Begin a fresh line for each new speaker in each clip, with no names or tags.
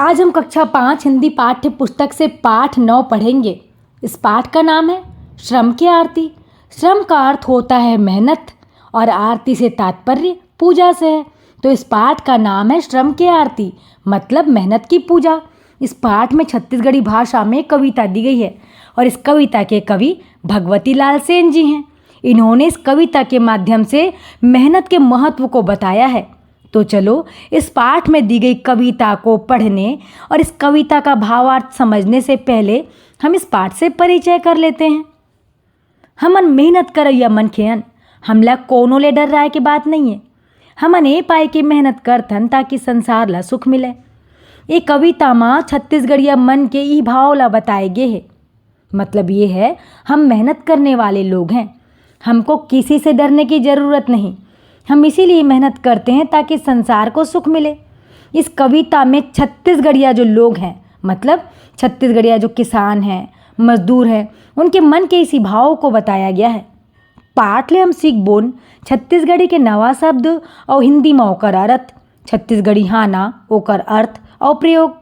आज हम कक्षा 5 हिंदी पाठ्य पुस्तक से पाठ 9 पढ़ेंगे। इस पाठ का नाम है श्रम की आरती। श्रम का अर्थ होता है मेहनत और आरती से तात्पर्य पूजा से है। तो इस पाठ का नाम है श्रम की आरती, मतलब मेहनत की पूजा। इस पाठ में छत्तीसगढ़ी भाषा में कविता दी गई है और इस कविता के कवि भगवती लाल सेन जी हैं। इन्होंने इस कविता के माध्यम से मेहनत के महत्व को बताया है। तो चलो इस पाठ में दी गई कविता को पढ़ने और इस कविता का भावार्थ समझने से पहले हम इस पाठ से परिचय कर लेते हैं। हमन मेहनत करैया मनखेन, हमला कोनो ले डर राय के बात नहीं है। हमन ए पाए के मेहनत करथन ताकि संसार ला सुख मिले। ये कविता में छत्तीसगढ़िया मन के ई भाव ला बताए गे है। मतलब ये है, हम मेहनत करने वाले लोग हैं, हमको किसी से डरने की ज़रूरत नहीं। हम इसीलिए मेहनत करते हैं ताकि संसार को सुख मिले। इस कविता में छत्तीसगढ़िया जो लोग हैं, मतलब छत्तीसगढ़िया जो किसान हैं, मजदूर हैं, उनके मन के इसी भाव को बताया गया है। पाठ ले हम सीख बोन छत्तीसगढ़ी के नवा शब्द और हिंदी में ओकर अर्थ, छत्तीसगढ़ी हाना ओकर अर्थ और प्रयोग।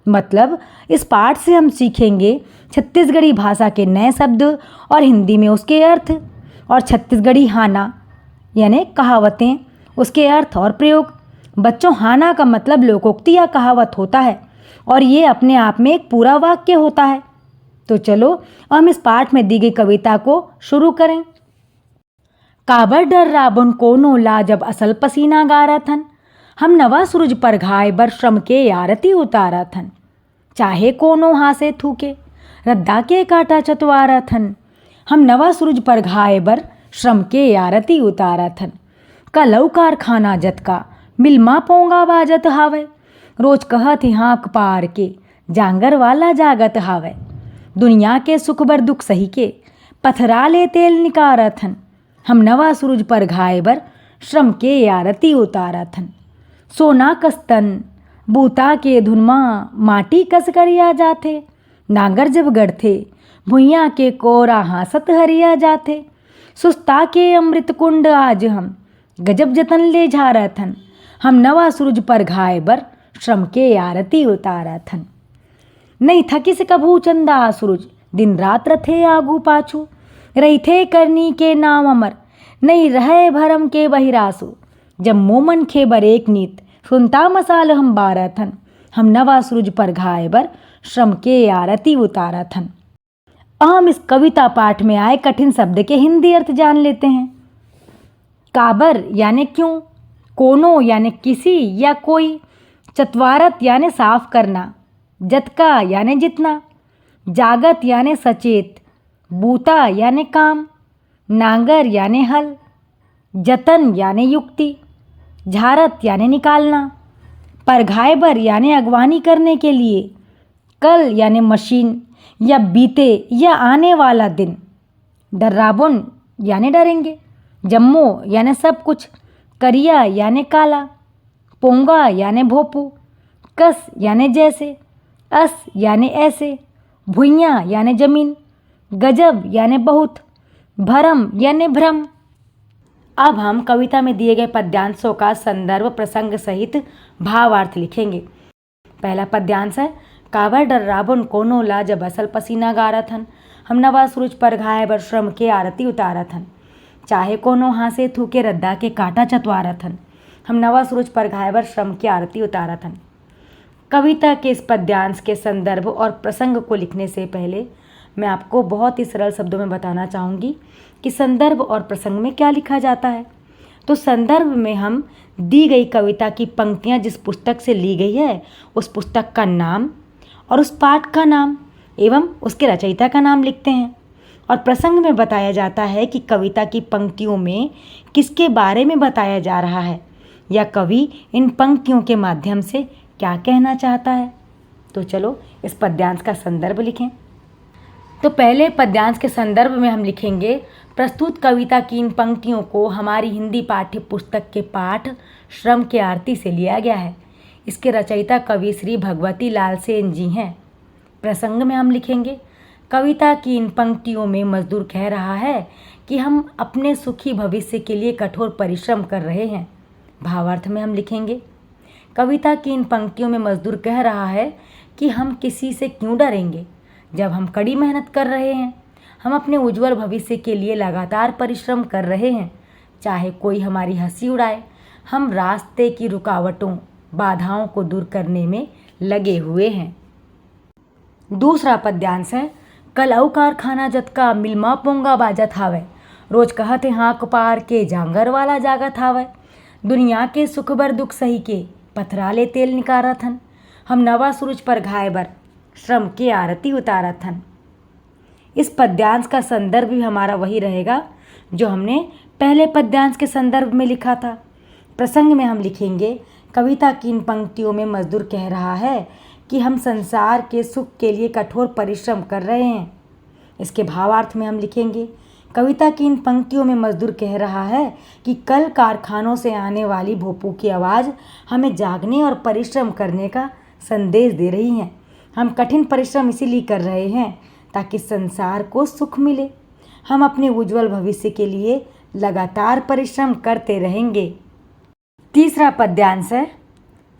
मतलब इस पाठ से हम सीखेंगे छत्तीसगढ़ी भाषा के नए शब्द और हिंदी में उसके अर्थ, और छत्तीसगढ़ी हाना यानी कहावतें, उसके अर्थ और प्रयोग। बच्चों, हाना का मतलब लोकोक्ति या कहावत होता है और ये अपने आप में एक पूरा वाक्य होता है। तो चलो हम इस पाठ में दी गई कविता को शुरू करें। काबर डर राबन कोनो ला जब असल पसीना गारथन, हम नवा सूरज पर घाय बर श्रम के आरती उतारथन। चाहे कोनो हासे थूके रद्दा के काटा चतवारथन, हम नवा सूरज पर घाय बर श्रम के आरती उतारथन। कलौ कारखाना जतका मिलमा पोंगा बाजत हावे, रोज कहत हाँक पार के जांगर वाला जागत हावे। दुनिया के सुख बर दुख सही के पथरा ले तेल निकारथन, हम नवा सूरज पर घाय बर श्रम के आरती उतारथन। सोना कस्तन बूता के धुनमा माटी कस करिया जाथे, नांगर जब गढ़थे भुइयाँ के कोरा हासत हरिया जाथे। सुस्ता के अमृत कुंड आज हम गजब जतन ले झारथन, हम नवा सूरज पर घाय बर श्रम के आरती उतारथन। नहीं थकी से कभू चंदा सूरज दिन रात रथे आगू पाछू, रही थे करनी के नाम अमर नहीं रहे भरम के बहिरासु। जब मोमन खे बर एक नीत सुनता मसाल हम बारथन, हम नवा सूरज पर घाय बर श्रम के आरती उतारथन। हम इस कविता पाठ में आए कठिन शब्द के हिंदी अर्थ जान लेते हैं। काबर यानी क्यों, कोनो यानी किसी या कोई, चतवारत यानी साफ करना, जतका यानी जितना, जागत यानी सचेत, बूता यानी काम, नांगर यानी हल, जतन यानी युक्ति, झारत यानी निकालना, परघायबर यानी अगवानी करने के लिए, कल यानी मशीन या बीते या आने वाला दिन, डर्राबुन यानी डरेंगे, जम्मो यानी सब कुछ, करिया यानी काला, पोंगा यानी भोपू, कस यानी जैसे, अस यानी ऐसे, भुइयाँ यानी जमीन, गजब यानी बहुत, भरम यानी भ्रम। अब हम कविता में दिए गए पद्यांशों का संदर्भ प्रसंग सहित भावार्थ लिखेंगे। पहला पद्यांश है, काबर डर राबन कोनो ला जब असल पसीना गारथन, हम नवा सूरज पर घाय बर श्रम के आरती उतारथन। चाहे कोनो हासे थूके रद्दा के काटा चतवारथन, हम नवा सूरज पर घाय बर श्रम की आरती उतारथन। कविता के इस पद्यांश के संदर्भ और प्रसंग को लिखने से पहले मैं आपको बहुत ही सरल शब्दों में बताना चाहूँगी कि संदर्भ और प्रसंग में क्या लिखा जाता है। तो संदर्भ में हम दी गई कविता की पंक्तियाँ जिस पुस्तक से ली गई है उस पुस्तक का नाम और उस पाठ का नाम एवं उसके रचयिता का नाम लिखते हैं। और प्रसंग में बताया जाता है कि कविता की पंक्तियों में किसके बारे में बताया जा रहा है या कवि इन पंक्तियों के माध्यम से क्या कहना चाहता है। तो चलो इस पद्यांश का संदर्भ लिखें। तो पहले पद्यांश के संदर्भ में हम लिखेंगे, प्रस्तुत कविता की इन पंक्तियों को हमारी हिंदी पाठ्य पुस्तक के पाठ श्रम के आरती से लिया गया है। इसके रचयिता कवि श्री भगवती लाल सेन जी हैं। प्रसंग में हम लिखेंगे, कविता की इन पंक्तियों में मजदूर कह रहा है कि हम अपने सुखी भविष्य के लिए कठोर परिश्रम कर रहे हैं। भावार्थ में हम लिखेंगे, कविता की इन पंक्तियों में मजदूर कह रहा है कि हम किसी से क्यों डरेंगे जब हम कड़ी मेहनत कर रहे हैं। हम अपने उज्जवल भविष्य के लिए लगातार परिश्रम कर रहे हैं। चाहे कोई हमारी हंसी उड़ाए, हम रास्ते की रुकावटों, बाधाओं को दूर करने में लगे हुए हैं। दूसरा पद्यांश है, कल औ कारखाना जतका मिलमा पोंगा बाजत हावय, रोज कहते हाँक पार के जांगर वाला जागत हावय। दुनिया के सुख बर दुख सही के पथराले तेल निकारत हन, हम नवा सूरज पर घाय बर श्रम की आरती उतारत हन। इस पद्यांश का संदर्भ भी हमारा वही रहेगा जो हमने पहले पद्यांश के संदर्भ में लिखा था। प्रसंग में हम लिखेंगे, कविता की इन पंक्तियों में मजदूर कह रहा है कि हम संसार के सुख के लिए कठोर परिश्रम कर रहे हैं। इसके भावार्थ में हम लिखेंगे, कविता की इन पंक्तियों में मजदूर कह रहा है कि कल कारखानों से आने वाली भोंपू की आवाज़ हमें जागने और परिश्रम करने का संदेश दे रही है। हम कठिन परिश्रम इसीलिए कर रहे हैं ताकि संसार को सुख मिले। हम अपने उज्जवल भविष्य के लिए लगातार परिश्रम करते रहेंगे। तीसरा पद्यांश है,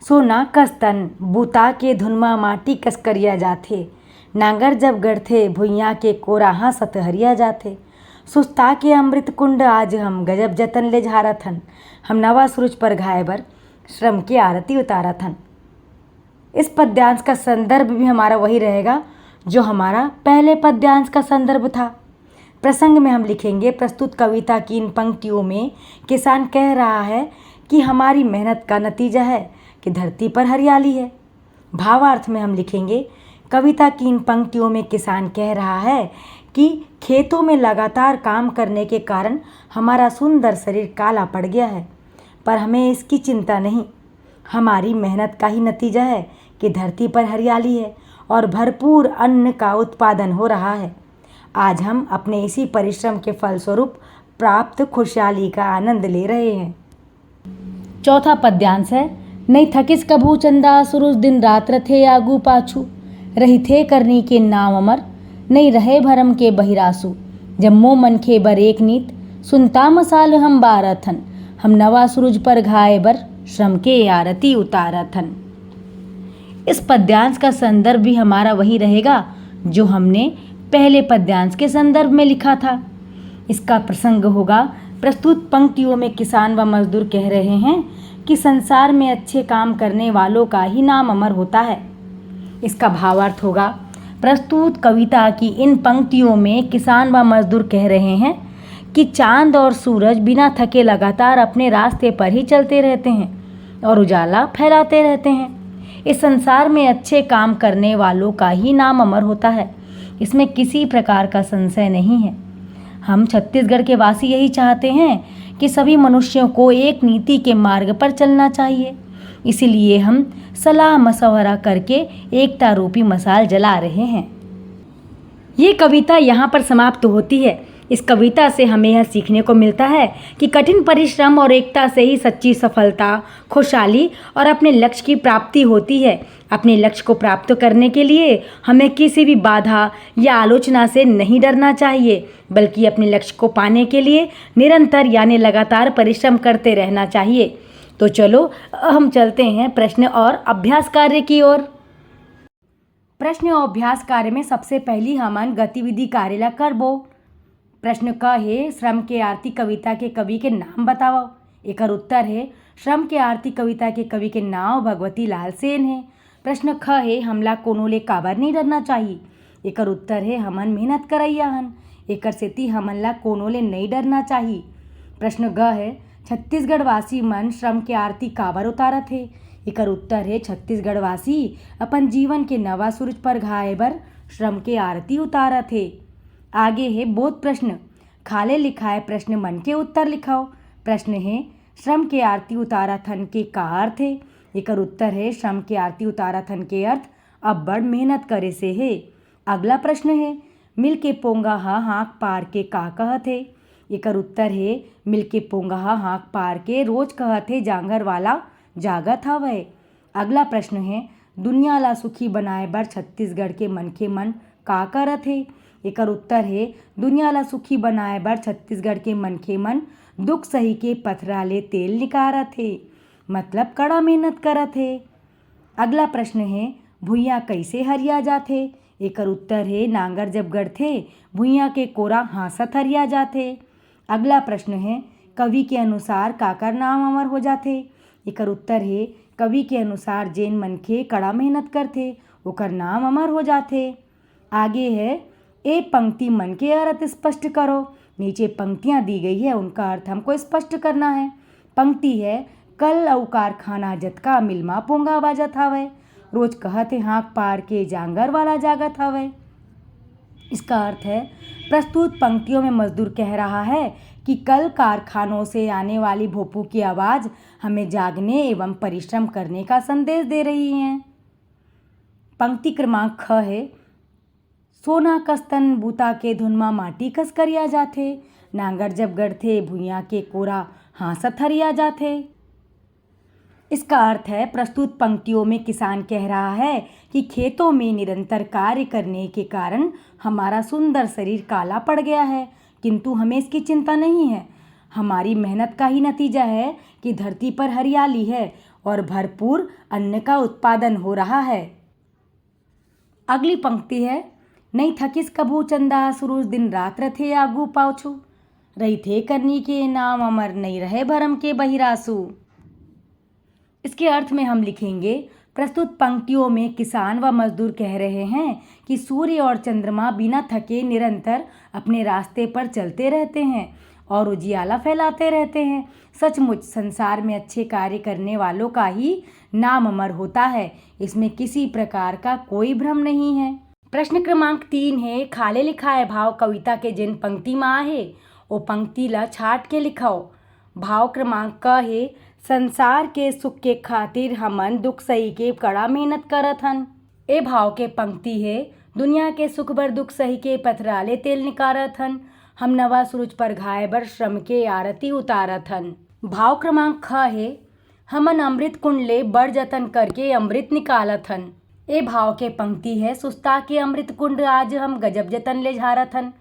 सोना कस्तन बूता के धुनमा माटी कसकरिया जाथे, नांगर जब गढ़थे भुइयाँ के कोराहा सतहरिया जाथे, सुस्ता के अमृत कुंड आज हम गजब जतन ले झारत हन, हम नवा सूरज पर घाय बर श्रम की आरती उतारत हन। इस पद्यांश का संदर्भ भी हमारा वही रहेगा जो हमारा पहले पद्यांश का संदर्भ था। प्रसंग में हम लिखेंगे, प्रस्तुत कविता की इन पंक्तियों में किसान कह रहा है कि हमारी मेहनत का नतीजा है कि धरती पर हरियाली है। भावार्थ में हम लिखेंगे, कविता की इन पंक्तियों में किसान कह रहा है कि खेतों में लगातार काम करने के कारण हमारा सुंदर शरीर काला पड़ गया है, पर हमें इसकी चिंता नहीं। हमारी मेहनत का ही नतीजा है कि धरती पर हरियाली है और भरपूर अन्न का उत्पादन हो रहा है। आज हम अपने इसी परिश्रम के फलस्वरूप प्राप्त खुशहाली का आनंद ले रहे हैं। चौथा पद्यांश है, नहीं थकिस कभू चंदा सुरुज दिन रात रथे आगू पाछू, रही थे करनी के नाम अमर नहीं रहे भरम के बहिरासु, जब मोह मन खे बर एक नीत सुनता मसाल हम बारथन, हम नवा सूरज पर घाय बर श्रम के आरती उतारथन। इस पद्यांश का संदर्भ भी हमारा वही रहेगा जो हमने पहले पद्यांश के संदर्भ में लिखा था। इसका प्रसंग होगा, प्रस्तुत पंक्तियों में किसान व मजदूर कह रहे हैं कि संसार में अच्छे काम करने वालों का ही नाम अमर होता है। इसका भावार्थ होगा, प्रस्तुत कविता की इन पंक्तियों में किसान व मजदूर कह रहे हैं कि चांद और सूरज बिना थके लगातार अपने रास्ते पर ही चलते रहते हैं और उजाला फैलाते रहते हैं। इस संसार में अच्छे काम करने वालों का ही नाम अमर होता है, इसमें किसी प्रकार का संशय नहीं है। हम छत्तीसगढ़ के वासी यही चाहते हैं कि सभी मनुष्यों को एक नीति के मार्ग पर चलना चाहिए। इसीलिए हम सलाह मशवरा करके एकता रूपी मशाल जला रहे हैं। ये कविता यहाँ पर समाप्त होती है। इस कविता से हमें यह सीखने को मिलता है कि कठिन परिश्रम और एकता से ही सच्ची सफलता, खुशहाली और अपने लक्ष्य की प्राप्ति होती है। अपने लक्ष्य को प्राप्त करने के लिए हमें किसी भी बाधा या आलोचना से नहीं डरना चाहिए, बल्कि अपने लक्ष्य को पाने के लिए निरंतर यानी लगातार परिश्रम करते रहना चाहिए। तो चलो हम चलते हैं प्रश्न और अभ्यास कार्य की ओर। प्रश्न और अभ्यास कार्य में सबसे पहली हमन गतिविधि कार्य ला करबो। प्रश्न क है, श्रम के आरती कविता के कवि के नाम बताओ। एकर उत्तर है, श्रम के आरती कविता के कवि के नाम भगवती लाल सेन है। प्रश्न ख है, हमला कोनो ले काबर नहीं डरना चाहिए। एकर उत्तर है, हमन मेहनत करैया हन, एकर सेती हमन ला कोनो ले नहीं डरना चाहिए। प्रश्न ग है, छत्तीसगढ़ वासी मन श्रम के आरती काबर उतारत है। एकर उत्तर है, छत्तीसगढ़ वासी अपन जीवन के नवा सूरज पर घाय बर श्रम के आरती उतारत है। आगे है बोध प्रश्न, खाले लिखाए प्रश्न मन के उत्तर लिखाओ। प्रश्न है, श्रम के आरती उताराथन के का अर्थ है। एकर उत्तर है, श्रम के आरती उताराथन के अर्थ अब्बड़ मेहनत करे से है। अगला प्रश्न है, मिल के पोंगा हाँक पार के का कहत है। एकर उत्तर है, मिल के पोंगा हाँक पार के रोज कहत है जांगर वाला जागत हवय। अगला प्रश्न है, दुनिया ला सुखी बनाए बर छत्तीसगढ़ के मनखे मन का करत है। एकर उत्तर है, दुनिया ला सुखी बनाए बर छत्तीसगढ़ के मनखे मन दुख सही के पथरा ले तेल निकारत है। मतलब कड़ा मेहनत करत है। अगला प्रश्न है भुइयाँ कैसे हरिया जाथे। एकर उत्तर है नांगर जब गढ़थे भुइयाँ के कोरा हांसत हरिया जाथे। अगला प्रश्न है कवि के अनुसार काकर नाम अमर हो जाथे। एकर उत्तर है कवि के अनुसार जेन मनखे कड़ा मेहनत करथे ओकर नाम अमर हो जाथे। आगे है ए पंक्ति मन के अर्थ स्पष्ट करो। नीचे पंक्तियाँ दी गई है उनका अर्थ हमको स्पष्ट करना है। पंक्ति है कल अउ कारखाना जतका मिलमा पोंगा बाजत हवय रोज कहत है हाँक पार के जांगर वाला जागत हवय। इसका अर्थ है प्रस्तुत पंक्तियों में मजदूर कह रहा है कि कल कारखानों से आने वाली भोपू की आवाज़ हमें जागने एवं परिश्रम करने का संदेश दे रही है। पंक्ति क्रमांक ख है सोना कस तन बूता के धुनमा माटी कस करिया जाथे नांगर जब गढ़थे भुइयाँ के कोरा हांसत हरिया जाथे। इसका अर्थ है प्रस्तुत पंक्तियों में किसान कह रहा है कि खेतों में निरंतर कार्य करने के कारण हमारा सुंदर शरीर काला पड़ गया है, किंतु हमें इसकी चिंता नहीं है। हमारी मेहनत का ही नतीजा है कि धरती पर हरियाली है और भरपूर अन्न का उत्पादन हो रहा है। अगली पंक्ति है नहीं थकिस कभू चंदा सुरूज दिन रात रथे आगू पाछू रही थे करनी के नाम अमर नहीं रहे भरम के बहिरासु। इसके अर्थ में हम लिखेंगे प्रस्तुत पंक्तियों में किसान व मजदूर कह रहे हैं कि सूर्य और चंद्रमा बिना थके निरंतर अपने रास्ते पर चलते रहते हैं और उजियाला फैलाते रहते हैं। सचमुच संसार में अच्छे कार्य करने वालों का ही नाम अमर होता है, इसमें किसी प्रकार का कोई भ्रम नहीं है। प्रश्न क्रमांक 3 है खाले लिखाए भाव कविता के जिन पंक्ति में आहे वो पंक्ति ला छाट के लिखाओ। भाव क्रमांक क है संसार के सुख के खातिर हमन दुख सही के कड़ा मेहनत करत हन। ए भाव के पंक्ति है दुनिया के सुख बर दुख सही के पथराले तेल निकारत हन हम नवा सूरज पर घाय बर श्रम के आरती उतारत हन। भाव क्रमांक ख है हमन अमृत कुंड ले बड़ जतन करके अमृत निकालत हन। ए भाव के पंक्ति है सुस्ता के अमृत कुंड आज हम गजब जतन ले झारत हन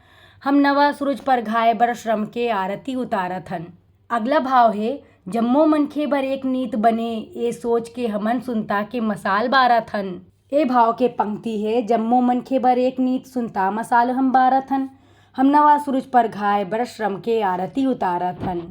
हम नवा सूरज पर घाय बर श्रम के आरती उतारत हन। अगला भाव है जम्मो मनखे बर एक नीत बने ये सोच के हमन सुनता के मसाल बारत हन। ए भाव के पंक्ति है जम्मो मनखे बर एक नीत सुनता मसाल हम बारत हन हम नवा सूरज पर घाय बर श्रम के आरती उतारत हन।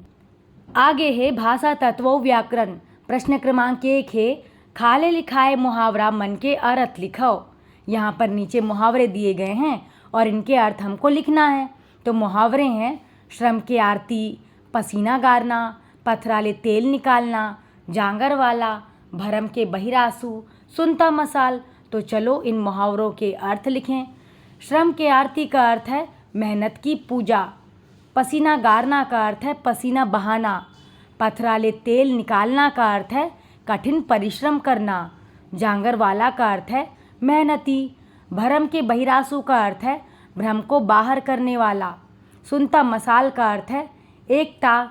आगे है भाषा तत्व व्याकरण। प्रश्न क्रमांक 1 है खाले लिखाए मुहावरा मन के अर्थ लिखाओ। यहाँ पर नीचे मुहावरे दिए गए हैं और इनके अर्थ हमको लिखना है। तो मुहावरे हैं श्रम के आरती, पसीना गारना, पथराले तेल निकालना, जांगर वाला, भरम के बहिरासु, सुनता मसाल। तो चलो इन मुहावरों के अर्थ लिखें। श्रम के आरती का अर्थ है मेहनत की पूजा। पसीना गारना का अर्थ है पसीना बहाना। पथराले तेल निकालना का अर्थ है कठिन परिश्रम करना। जांगर वाला का अर्थ है मेहनती। भरम के बहिरासु का अर्थ है भ्रम को बाहर करने वाला। सुनता मसाल का अर्थ है एकता।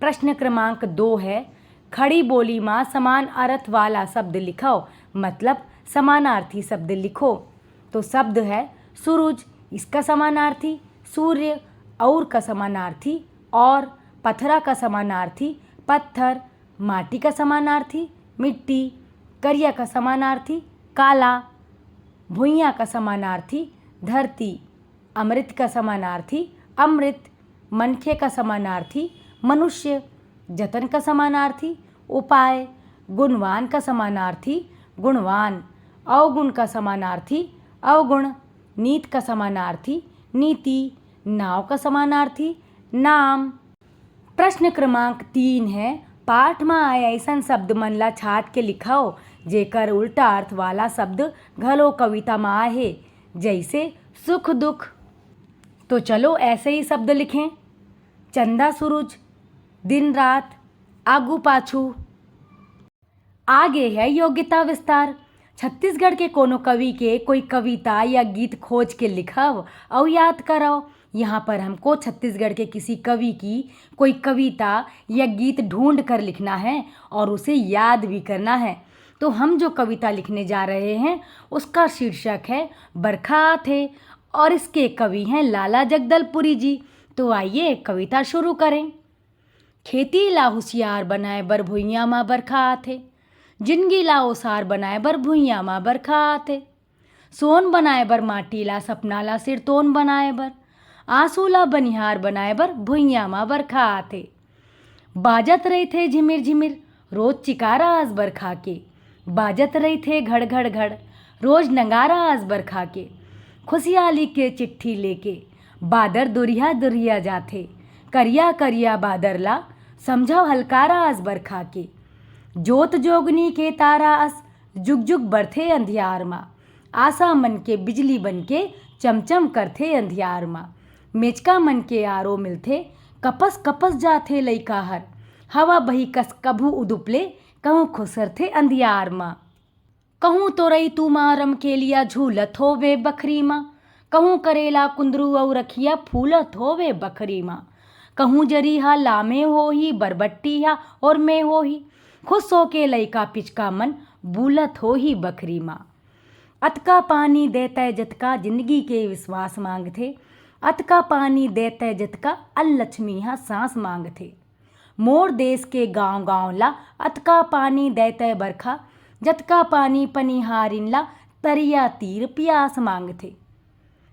प्रश्न क्रमांक 2 है खड़ी बोली में समान अर्थ वाला शब्द लिखो, मतलब समानार्थी शब्द लिखो। तो शब्द है सूरज, इसका समानार्थी सूर्य, और का समानार्थी और, पथरा का समानार्थी पत्थर, माटी का समानार्थी मिट्टी, करिया का समानार्थी काला, भुइयाँ का समानार्थी धरती, अमृत का समानार्थी अमृत, मनखे का समानार्थी मनुष्य, जतन का समानार्थी उपाय, गुणवान का समानार्थी गुणवान, अवगुण का समानार्थी अवगुण, नीत का समानार्थी नीति, नाव का समानार्थी नाम। प्रश्न क्रमांक 3 है पाठ में आए ऐसा शब्द मन ला छाट के लिखाओ जेकर उल्टा अर्थ वाला शब्द घलो कविता में आहे, जैसे सुख दुख। तो चलो ऐसे ही शब्द लिखें। चंदा सूरज, दिन रात, आगू पाछू। आगे है योग्यता विस्तार। छत्तीसगढ़ के कोनो कवि के कोई कविता या गीत खोज के लिखव और याद कराओ। यहाँ पर हमको छत्तीसगढ़ के किसी कवि की कोई कविता या गीत ढूंढ कर लिखना है और उसे याद भी करना है। तो हम जो कविता लिखने जा रहे हैं उसका शीर्षक है बरखा थे और इसके कवि हैं लाला जगदलपुरी जी। तो आइए कविता शुरू करें। खेती ला होशियार बनाए बर भुइयां माँ बरखा आथे। जिंदगी ला ओसार बनाए बर भुइयां माँ बरखा आथे। सोन बनाए बर माटी ला सपना ला सिरतोन बनाए बर, आंसू ला बनिहार बनाए बर भुइयां माँ बरखा आथे। बाजत रही थे झिमिर झिमिर रोज चिकारा आज बरखा के, बाजत रही थे घड़ घड़ घड़ रोज नगारा आज बरखा के। खुशहाली के चिट्ठी लेके बादर दुरिया दुरिया जाथे, करिया करिया बादर ला समझाओ हलकारा आज बरखा के। जोत जोगनी के तारा अस जुग जुग बरथे अंधियार माँ, आशा मन के बिजली बन के चमचम करथे अंधियार माँ। मेचका मन के आरो मिलथे कपस कपस जाथे लइका हर, हवा बही कस कभू उदुपले कहूँ खुसरथे अंधियार माँ। कहूँ तोरई तू मारम के लिया झूलत होवे बखरी माँ, कहूँ करेला कुंदरू और रखिया फूलत होवे बखरी माँ। कहूँ जरीहा लामे होही बरबट्टिया और में होही, खुश होके लइका पिचका मन बूलत होही बखरी माँ। अतका पानी देते जतका जिंदगी के विश्वास मांगथे, अतका पानी देते जतका अलक्ष्मी हा सांस मांगथे। मोर देश के गांव गांव ला अतका पानी देते बरखा, जतका पानी पनिहारिन ला तरिया तीर प्यास मांगथे।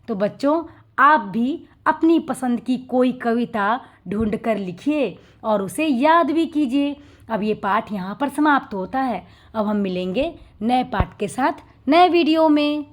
तो बच्चों, आप भी अपनी पसंद की कोई कविता ढूंढ कर लिखिए और उसे याद भी कीजिए। अब ये पाठ यहाँ पर समाप्त होता है। अब हम मिलेंगे नए पाठ के साथ नए वीडियो में।